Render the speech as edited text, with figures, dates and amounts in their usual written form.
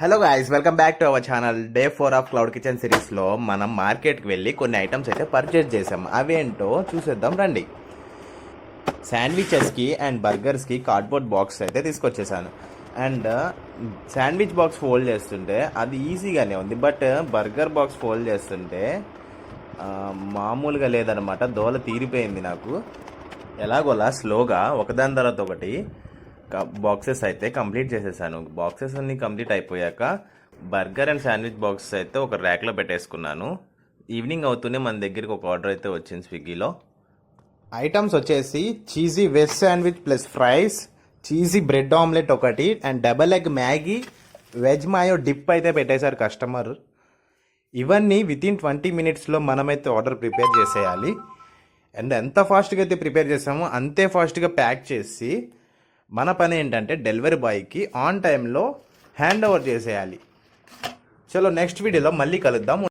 Hello guys, welcome back to our channel. Day 4 of cloud kitchen సిరీస్లో మనం మార్కెట్కి వెళ్ళి కొన్ని ఐటమ్స్ అయితే పర్చేజ్ చేసాం. అవేంటో చూసేద్దాం రండి. శాండ్విచెస్కి అండ్ బర్గర్స్కి కార్డ్బోర్డ్ బాక్స్ అయితే తీసుకొచ్చేసాను. అండ్ శాండ్విచ్ బాక్స్ ఫోల్డ్ చేస్తుంటే అది ఈజీగానే ఉంది, బట్ బర్గర్ బాక్స్ ఫోల్డ్ చేస్తుంటే మామూలుగా లేదనమాట. దోల తీరిపోయింది నాకు. ఎలాగోలా స్లోగా ఒకదాని తర్వాత ఒకటి బాక్సెస్ అయితే కంప్లీట్ చేసేసాను. బాక్సెస్ అన్ని కంప్లీట్ అయిపోయాక బర్గర్ అండ్ శాండ్విచ్ బాక్సెస్ అయితే ఒక ర్యాక్లో పెట్టేసుకున్నాను. ఈవినింగ్ అవుతూనే మన దగ్గరికి ఒక ఆర్డర్ అయితే వచ్చింది స్విగ్గీలో. ఐటమ్స్ వచ్చేసి cheesy veg sandwich plus fries, cheesy bread omelette ఒకటి, and double egg Maggi, veg mayo dip అయితే పెట్టేశారు కస్టమర్. ఇవన్నీ వితిన్ 20 మినిట్స్లో మనమైతే ఆర్డర్ ప్రిపేర్ చేసేయాలి. అండ్ ఎంత ఫాస్ట్గా అయితే ప్రిపేర్ చేసామో అంతే ఫాస్ట్గా ప్యాక్ చేసి మన పని ఏంటంటే డెలివరీ బాయ్కి ఆన్ టైంలో హ్యాండ్ ఓవర్ చేసేయాలి. చలో నెక్స్ట్ వీడియోలో మళ్ళీ కలుద్దాం.